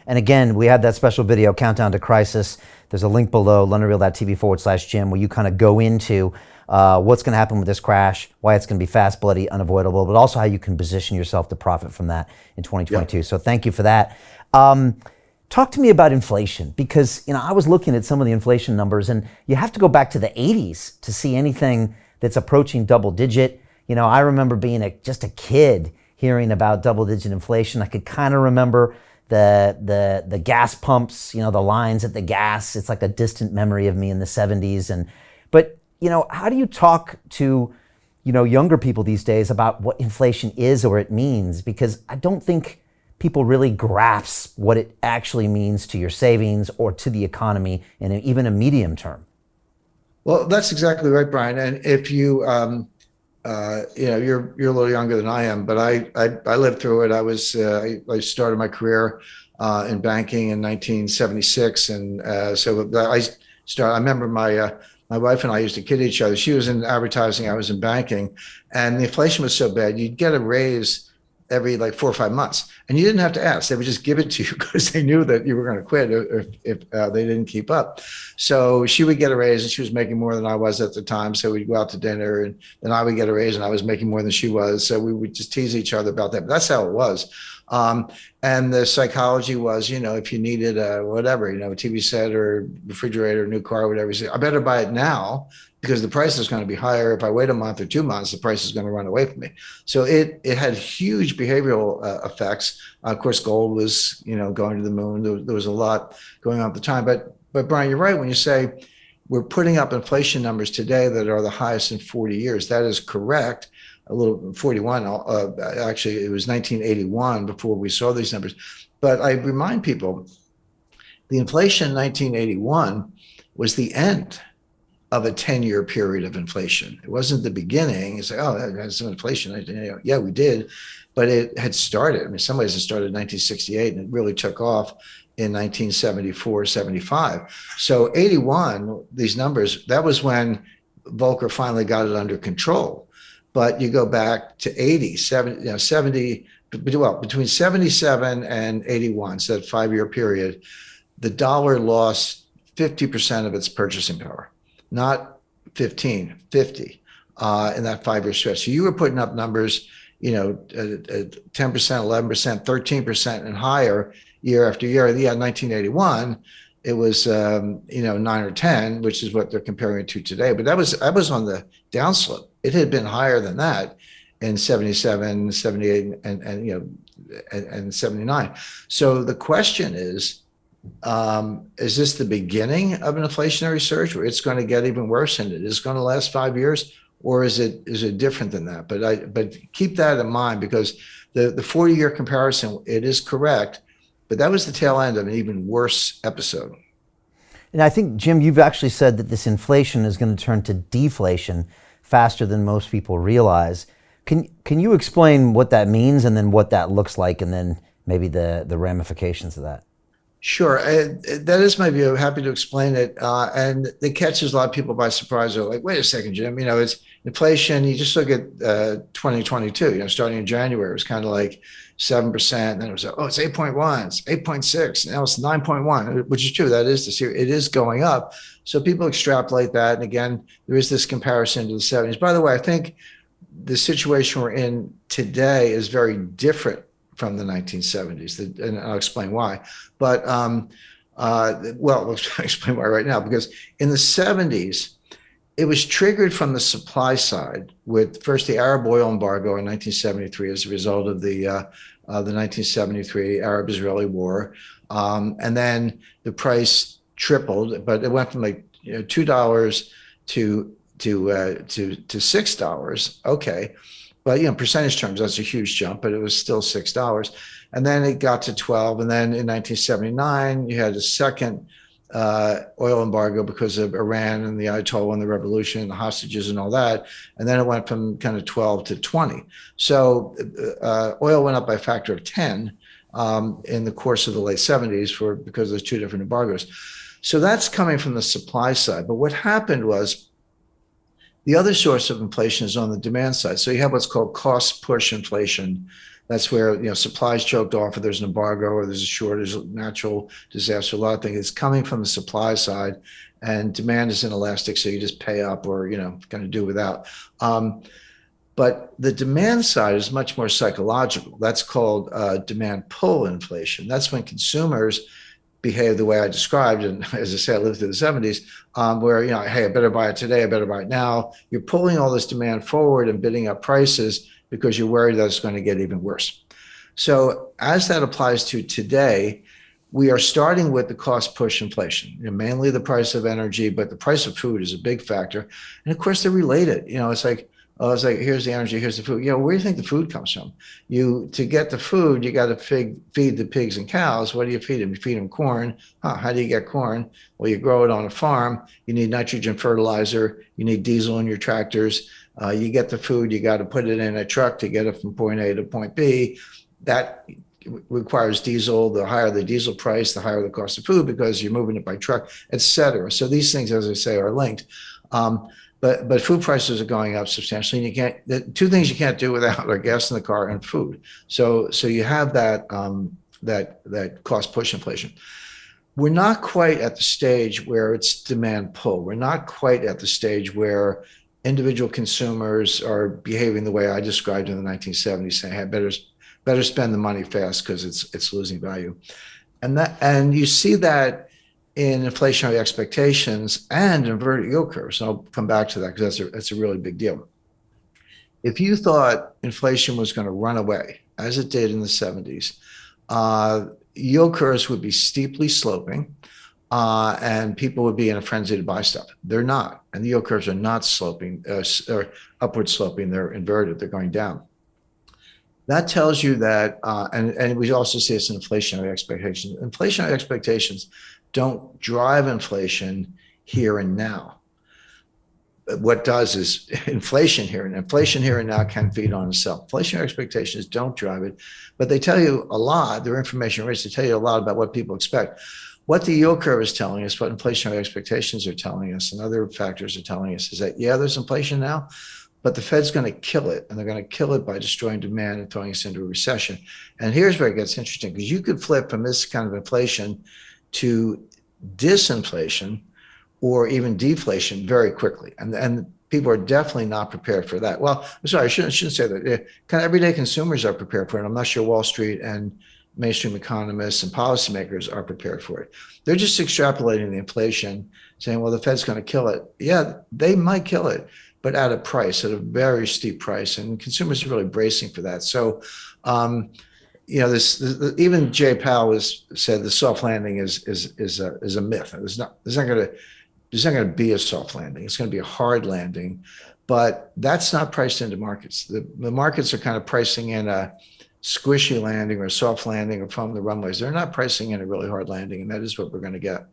And again, we had that special video, Countdown to Crisis. There's a link below, londonreal.tv/Jim, where you kind of go into what's going to happen with this crash, why it's going to be fast, bloody, unavoidable, but also how you can position yourself to profit from that in 2022. Yep. So thank you for that. Talk to me about inflation, because I was looking at some of the inflation numbers, and you have to go back to the 80s to see anything that's approaching double digit. I remember being just a kid hearing about double digit inflation. I could kind of remember the gas pumps, the lines at the gas. It's like a distant memory of me in the 70s. But how do you talk to younger people these days about what inflation is or it means? Because I don't think people really grasp what it actually means to your savings or to the economy in even a medium term. Well, that's exactly right, Brian. And if you, you're a little younger than I am, but I lived through it. I started my career in banking in 1976, and I remember my wife and I used to kid each other. She was in advertising, I was in banking, and the inflation was so bad, you'd get a raise every 4 or 5 months, and you didn't have to ask. They would just give it to you because they knew that you were going to quit if they didn't keep up. So she would get a raise, and she was making more than I was at the time. So we'd go out to dinner, and then I would get a raise, and I was making more than she was. So we would just tease each other about that. But that's how it was. And the psychology was, if you needed a TV set or refrigerator, new car, whatever, you say, I better buy it now because the price is going to be higher. If I wait a month or 2 months, the price is going to run away from me. So it had huge behavioral effects. Of course, gold was, going to the moon. There was a lot going on at the time. But Brian, you're right when you say we're putting up inflation numbers today that are the highest in 40 years. That is correct. A little 41, actually, it was 1981 before we saw these numbers. But I remind people, the inflation in 1981 was the end of a 10-year period of inflation. It wasn't the beginning. You say, oh, that's some inflation. Yeah, we did, but it had started. In some ways it started in 1968 and it really took off in 1974, 75. So 81, these numbers, that was when Volcker finally got it under control. But you go back to 80, 70, between 77 and 81, so that 5-year period, the dollar lost 50% of its purchasing power. Not 15, 50 in that 5-year stretch. So you were putting up numbers, 10%, 11%, 13% and higher year after year. Yeah, 1981, it was 9 or 10, which is what they're comparing it to today. But that was on the downslope. It had been higher than that in 77, 78, and 79. So the question is this the beginning of an inflationary surge where it's going to get even worse and it is going to last 5 years, or is it different than that? But keep that in mind, because the 40-year comparison, it is correct, but that was the tail end of an even worse episode. And I think, Jim, you've actually said that this inflation is going to turn to deflation faster than most people realize. Can you explain what that means and then what that looks like, and then maybe the ramifications of that? Sure. That is my view. I'm happy to explain it. And it catches a lot of people by surprise. They're like, wait a second, Jim, it's inflation. You just look at 2022, starting in January, it was kind of like 7%. And then it was, it's 8.1, it's 8.6, now it's 9.1, which is true. That is this year. It is going up. So people extrapolate that. And again, there is this comparison to the 70s. By the way, I think the situation we're in today is very different from the 1970s, and I'll explain why. But I'll explain why right now, because in the 70s, it was triggered from the supply side with first the Arab oil embargo in 1973 as a result of the 1973 Arab-Israeli war, and then the price tripled, but it went from $2 to $6. Okay. But percentage terms, that's a huge jump, but it was still $6. And then it got to 12. And then in 1979, you had a second oil embargo because of Iran and the Ayatollah and the revolution and the hostages and all that. And then it went from kind of 12 to 20. So oil went up by a factor of 10 in the course of the late 70s because there's two different embargoes. So that's coming from the supply side. But what happened was The other source of inflation is on the demand side. So you have what's called cost push inflation. That's where, supplies choked off, or there's an embargo, or there's a shortage, natural disaster, a lot of things. It's coming from the supply side, and demand is inelastic, so you just pay up, or kind of do without. But the demand side is much more psychological. That's called demand pull inflation. That's when consumers behave the way I described. And as I say, I lived through the 70s, where, hey, I better buy it today, I better buy it now. You're pulling all this demand forward and bidding up prices because you're worried that it's going to get even worse. So as that applies to today, we are starting with the cost push inflation, mainly the price of energy, but the price of food is a big factor. And of course, they're related. It's like, here's the energy, here's the food. Where do you think the food comes from? To get the food, you got to feed the pigs and cows. What do you feed them? You feed them corn. How do you get corn? Well, you grow it on a farm. You need nitrogen fertilizer. You need diesel in your tractors. You get the food. You got to put it in a truck to get it from point A to point B. That requires diesel. The higher the diesel price, the higher the cost of food, because you're moving it by truck, et cetera. So these things, as I say, are linked. But food prices are going up substantially, and the two things you can't do without are gas in the car and food. So you have that cost push inflation. We're not quite at the stage where it's demand pull. We're not quite at the stage where individual consumers are behaving the way I described in the 1970s, saying, "Hey, better spend the money fast because it's losing value," and you see that in inflationary expectations and inverted yield curves. And I'll come back to that because that's a really big deal. If you thought inflation was going to run away, as it did in the 70s, yield curves would be steeply sloping, and people would be in a frenzy to buy stuff. They're not. And the yield curves are not sloping, or upward sloping. They're inverted. They're going down. That tells you that, and we also see this in inflationary expectations. Inflationary expectations don't drive inflation here and now. What does is inflation here and now can feed on itself. Inflationary expectations don't drive it, but they tell you a lot. They're information rich. They tell you a lot about what people expect. What the yield curve is telling us, what inflationary expectations are telling us, and other factors are telling us, is that, there's inflation now, but the Fed's going to kill it, and they're going to kill it by destroying demand and throwing us into a recession. And here's where it gets interesting, because you could flip from this kind of inflation to disinflation or even deflation very quickly. And people are definitely not prepared for that. Well, I'm sorry, I shouldn't say that. Kind of everyday consumers are prepared for it. I'm not sure Wall Street and mainstream economists and policymakers are prepared for it. They're just extrapolating the inflation, saying, well, the Fed's going to kill it. Yeah, they might kill it, but at a price, at a very steep price. And consumers are really bracing for that. So, even Jay Powell said the soft landing is a myth. There's not going to be a soft landing. It's going to be a hard landing, but that's not priced into markets. The markets are kind of pricing in a squishy landing or a soft landing or from the runways. They're not pricing in a really hard landing, and that is what we're going to get.